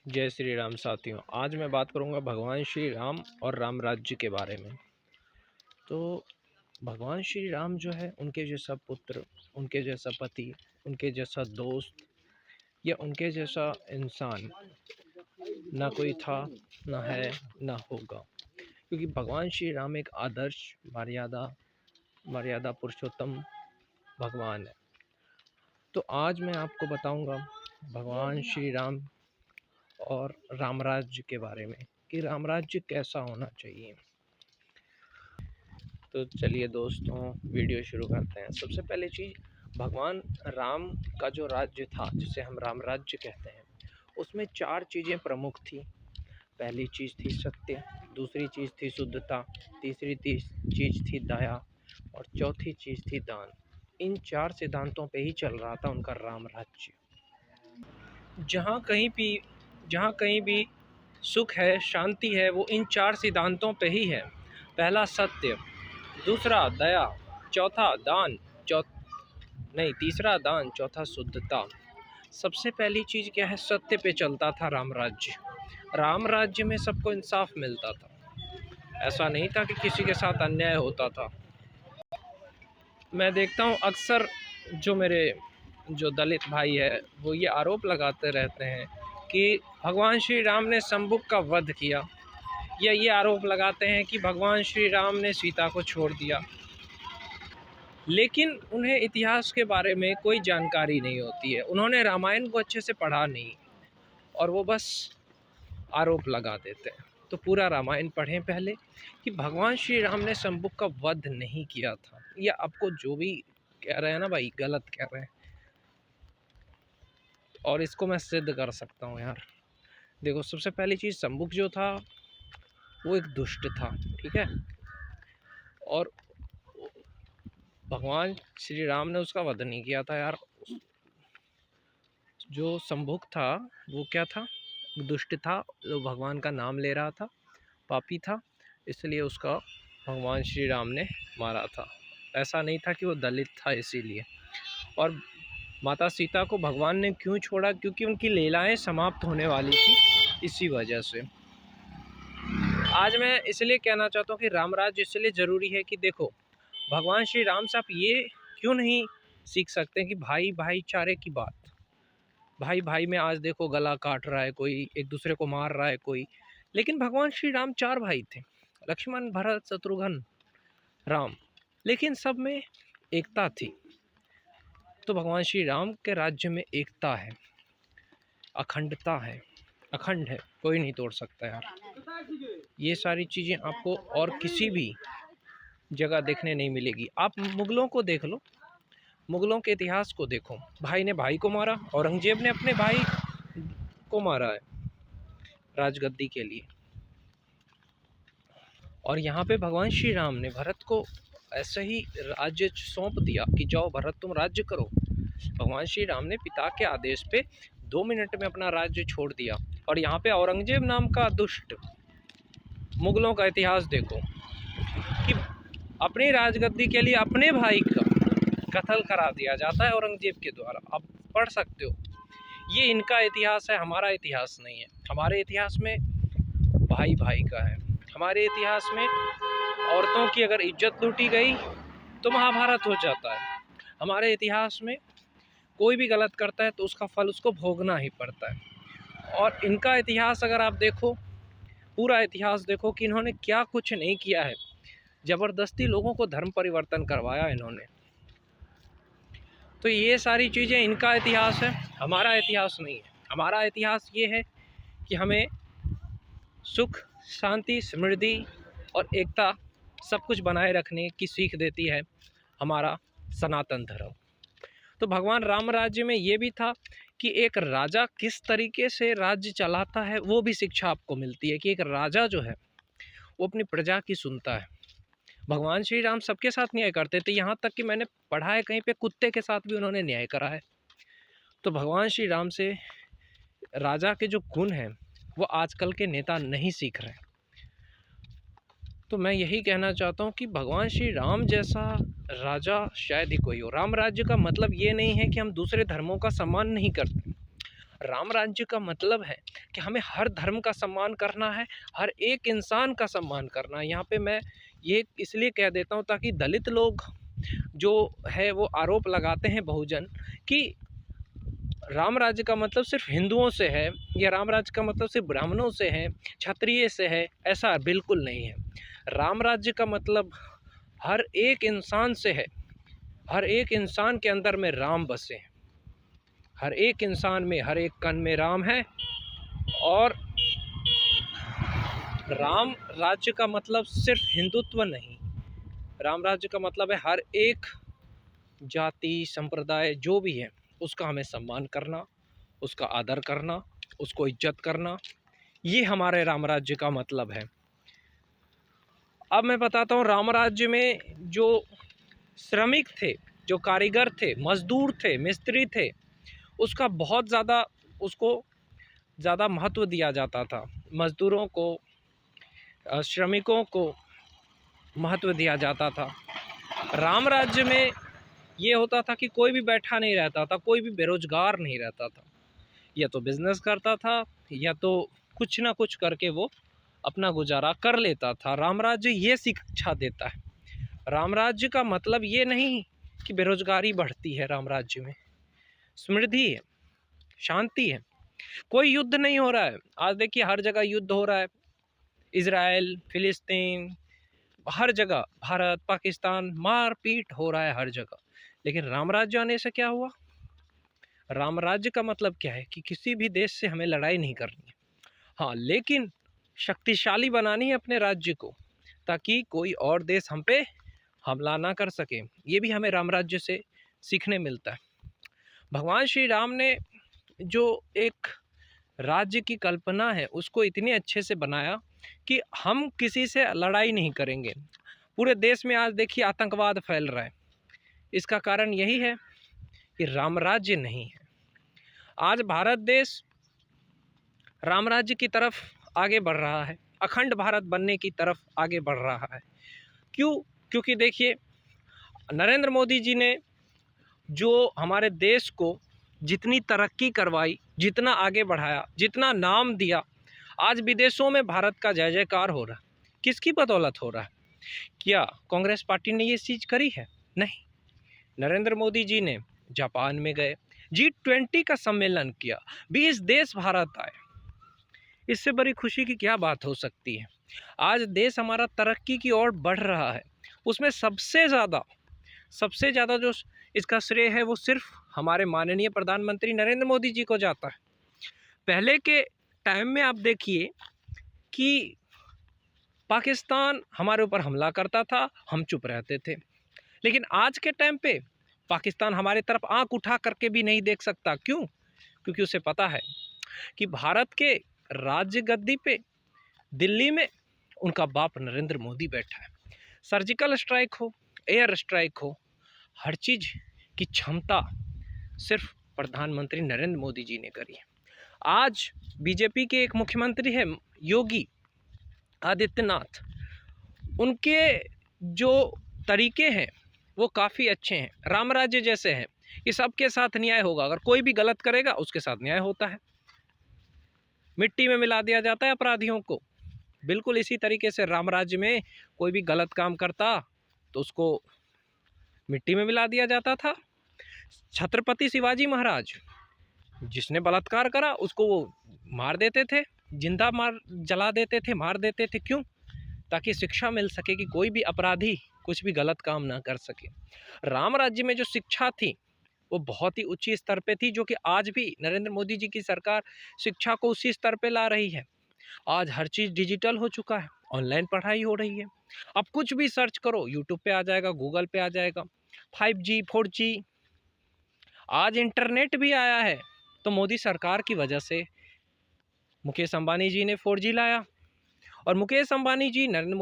जय श्री राम साथियों। आज मैं बात करूंगा भगवान श्री राम और राम राज्य के बारे में। तो भगवान श्री राम जो है, उनके जैसा पुत्र, उनके जैसा पति, उनके जैसा दोस्त या उनके जैसा इंसान ना कोई था, ना है, ना होगा। क्योंकि भगवान श्री राम एक आदर्श मर्यादा पुरुषोत्तम भगवान है। तो आज मैं आपको बताऊंगा भगवान श्री राम और राम राज्य के बारे में कि राम राज्य कैसा होना चाहिए। तो चलिए दोस्तों, वीडियो शुरू करते हैं। सबसे पहले चीज़, भगवान राम का जो राज्य था, जिसे हम राम राज्य कहते हैं, उसमें 4 चीज़ें प्रमुख थी। पहली चीज़ थी सत्य, दूसरी चीज़ थी शुद्धता, तीसरी चीज़ थी दया और चौथी चीज़ थी दान। इन 4 सिद्धांतों पे ही चल रहा था उनका राम राज्य। जहाँ कहीं भी सुख है, शांति है, वो इन 4 सिद्धांतों पे ही है। पहला सत्य, दूसरा दया, तीसरा दान, चौथा शुद्धता। सबसे पहली चीज़ क्या है, सत्य पे चलता था राम राज्य। राम राज्य में सबको इंसाफ मिलता था। ऐसा नहीं था कि किसी के साथ अन्याय होता था। मैं देखता हूँ अक्सर जो दलित भाई है, वो ये आरोप लगाते रहते हैं कि भगवान श्री राम ने शंभुक का वध किया, या ये आरोप लगाते हैं कि भगवान श्री राम ने सीता को छोड़ दिया। लेकिन उन्हें इतिहास के बारे में कोई जानकारी नहीं होती है। उन्होंने रामायण को अच्छे से पढ़ा नहीं और वो बस आरोप लगा देते हैं। तो पूरा रामायण पढ़ें पहले कि भगवान श्री राम ने शंभुक का वध नहीं किया था। या आपको जो भी कह रहे हैं ना भाई, गलत कह रहे हैं। और इसको मैं सिद्ध कर सकता हूँ यार। देखो, सबसे पहली चीज़, शंभुक जो था वो एक दुष्ट था, ठीक है। और भगवान श्री राम ने उसका वध नहीं किया था यार। जो शंभुक था वो क्या था, दुष्ट था, जो भगवान का नाम ले रहा था, पापी था, इसलिए उसका भगवान श्री राम ने मारा था। ऐसा नहीं था कि वो दलित था इसीलिए। और माता सीता को भगवान ने क्यों छोड़ा, क्योंकि उनकी लीलाएं समाप्त होने वाली थी, इसी वजह से। आज मैं इसलिए कहना चाहता हूँ कि राम राज्य इसलिए ज़रूरी है कि देखो, भगवान श्री राम से आप ये क्यों नहीं सीख सकते कि भाई भाईचारे की बात, भाई भाई में आज देखो गला काट रहा है कोई, एक दूसरे को मार रहा है कोई। लेकिन भगवान श्री राम 4 भाई थे, लक्ष्मण, भरत, शत्रुघ्न, राम, लेकिन सब में एकता थी। तो भगवान श्री राम के राज्य में एकता है, अखंडता है, अखंड है, कोई नहीं तोड़ सकता यार। ये सारी चीज़ें आपको और किसी भी जगह देखने नहीं मिलेगी। आप मुगलों को देख लो, मुगलों के इतिहास को देखो। भाई ने भाई को मारा, औरंगजेब ने अपने भाई को मारा है राजगद्दी के लिए। और यहाँ पे भगवान श्री राम ने भरत को ऐसे ही राज्य सौंप दिया कि जाओ भरत, तुम राज्य करो। भगवान श्री राम ने पिता के आदेश पे 2 मिनट में अपना राज्य छोड़ दिया। और यहाँ पे औरंगजेब नाम का दुष्ट, मुगलों का इतिहास देखो कि अपनी राजगद्दी के लिए अपने भाई का कत्ल करा दिया जाता है औरंगजेब के द्वारा। आप पढ़ सकते हो। ये इनका इतिहास है, हमारा इतिहास नहीं है। हमारे इतिहास में भाई भाई का है। हमारे इतिहास में औरतों की अगर इज्जत लूटी गई तो महाभारत हो जाता है। हमारे इतिहास में कोई भी गलत करता है तो उसका फल उसको भोगना ही पड़ता है। और इनका इतिहास अगर आप देखो, पूरा इतिहास देखो कि इन्होंने क्या कुछ नहीं किया है। ज़बरदस्ती लोगों को धर्म परिवर्तन करवाया इन्होंने। तो ये सारी चीज़ें इनका इतिहास है, हमारा इतिहास नहीं है। हमारा इतिहास ये है कि हमें सुख, शांति, समृद्धि और एकता सब कुछ बनाए रखने की सीख देती है हमारा सनातन धर्म। तो भगवान राम राज्य में ये भी था कि एक राजा किस तरीके से राज्य चलाता है, वो भी शिक्षा आपको मिलती है कि एक राजा जो है वो अपनी प्रजा की सुनता है। भगवान श्री राम सबके साथ न्याय करते थे, यहाँ तक कि मैंने पढ़ा है कहीं पे कुत्ते के साथ भी उन्होंने न्याय करा है। तो भगवान श्री राम से राजा के जो गुण हैं वो आजकल के नेता नहीं सीख रहे। तो मैं यही कहना चाहता हूँ कि भगवान श्री राम जैसा राजा शायद ही कोई हो। राम राज्य का मतलब ये नहीं है कि हम दूसरे धर्मों का सम्मान नहीं करते। राम राज्य का मतलब है कि हमें हर धर्म का सम्मान करना है, हर एक इंसान का सम्मान करना है। यहाँ पे मैं ये इसलिए कह देता हूँ ताकि दलित लोग जो है वो आरोप लगाते हैं बहुजन कि राम राज्य का मतलब सिर्फ हिंदुओं से है या राम राज्य का मतलब सिर्फ ब्राह्मणों से है, क्षत्रिय से है, ऐसा बिल्कुल नहीं है। राम राज्य का मतलब हर एक इंसान से है। हर एक इंसान के अंदर में राम बसे हैं। हर एक इंसान में, हर एक कण में राम है। और राम राज्य का मतलब सिर्फ हिंदुत्व नहीं, राम राज्य का मतलब है हर एक जाति संप्रदाय जो भी है उसका हमें सम्मान करना, उसका आदर करना, उसको इज्जत करना, ये हमारे राम राज्य का मतलब है। अब मैं बताता हूँ राम राज्य में जो श्रमिक थे, जो कारीगर थे, मजदूर थे, मिस्त्री थे, उसका बहुत ज़्यादा उसको ज़्यादा महत्व दिया जाता था। मजदूरों को, श्रमिकों को महत्व दिया जाता था। राम राज्य में ये होता था कि कोई भी बैठा नहीं रहता था, कोई भी बेरोजगार नहीं रहता था, या तो बिजनेस करता था या तो कुछ ना कुछ करके वो अपना गुजारा कर लेता था। राम राज्य ये शिक्षा देता है। राम राज्य का मतलब ये नहीं कि बेरोजगारी बढ़ती है, राम राज्य में समृद्धि है, शांति है, कोई युद्ध नहीं हो रहा है। आज देखिए हर जगह युद्ध हो रहा है, इजराइल, फिलिस्तीन, हर जगह भारत, पाकिस्तान, मारपीट हो रहा है हर जगह। लेकिन राम राज्य आने से क्या हुआ? राम राज्य का मतलब क्या है कि किसी भी देश से हमें लड़ाई नहीं करनी है, हाँ, लेकिन शक्तिशाली बनानी है अपने राज्य को ताकि कोई और देश हम पे हमला ना कर सके। ये भी हमें राम राज्य से सीखने मिलता है। भगवान श्री राम ने जो एक राज्य की कल्पना है उसको इतने अच्छे से बनाया कि हम किसी से लड़ाई नहीं करेंगे। पूरे देश में आज देखिए आतंकवाद फैल रहा है, इसका कारण यही है कि राम राज्य नहीं है। आज भारत देश राम राज्य की तरफ आगे बढ़ रहा है, अखंड भारत बनने की तरफ आगे बढ़ रहा है। क्यों? क्योंकि देखिए नरेंद्र मोदी जी ने जो हमारे देश को जितनी तरक्की करवाई, जितना आगे बढ़ाया, जितना नाम दिया, आज विदेशों में भारत का जय जयकार हो रहा है। किसकी बदौलत हो रहा है? क्या कांग्रेस पार्टी ने ये चीज़ करी है? नहीं। नरेंद्र मोदी जी ने जापान में गए, G20 का सम्मेलन किया, 20 देश भारत आए। इससे बड़ी खुशी की क्या बात हो सकती है? आज देश हमारा तरक्की की ओर बढ़ रहा है। उसमें सबसे ज़्यादा जो इसका श्रेय है वो सिर्फ हमारे माननीय प्रधानमंत्री नरेंद्र मोदी जी को जाता है। पहले के टाइम में आप देखिए कि पाकिस्तान हमारे ऊपर हमला करता था, हम चुप रहते थे। लेकिन आज के टाइम पे पाकिस्तान हमारे तरफ आंख उठा करके भी नहीं देख सकता। क्यों? क्योंकि उसे पता है कि भारत के राज्य गद्दी पे दिल्ली में उनका बाप नरेंद्र मोदी बैठा है। सर्जिकल स्ट्राइक हो, एयर स्ट्राइक हो, हर चीज़ की क्षमता सिर्फ प्रधानमंत्री नरेंद्र मोदी जी ने करी है। आज बीजेपी के एक मुख्यमंत्री हैं योगी आदित्यनाथ, उनके जो तरीके हैं वो काफ़ी अच्छे हैं, राम राज्य जैसे हैं कि सबके साथ न्याय होगा। अगर कोई भी गलत करेगा उसके साथ न्याय होता है, मिट्टी में मिला दिया जाता है अपराधियों को। बिल्कुल इसी तरीके से राम राज्य में कोई भी गलत काम करता तो उसको मिट्टी में मिला दिया जाता था। छत्रपति शिवाजी महाराज, जिसने बलात्कार करा उसको वो मार देते थे, जिंदा जला देते थे, मार देते थे। क्यों? ताकि शिक्षा मिल सके कि कोई भी अपराधी कुछ भी गलत काम ना कर सके। राम राज्य में जो शिक्षा थी वो बहुत ही ऊंची स्तर पे थी, जो कि आज भी नरेंद्र मोदी जी की सरकार शिक्षा को उसी स्तर पे ला रही है। आज हर चीज़ डिजिटल हो चुका है, ऑनलाइन पढ़ाई हो रही है। अब कुछ भी सर्च करो यूट्यूब पे आ जाएगा, गूगल पे आ जाएगा। 5G 4G, आज इंटरनेट भी आया है तो मोदी सरकार की वजह से। मुकेश अंबानी जी ने 4G लाया और मुकेश अंबानी जी नरेंद्र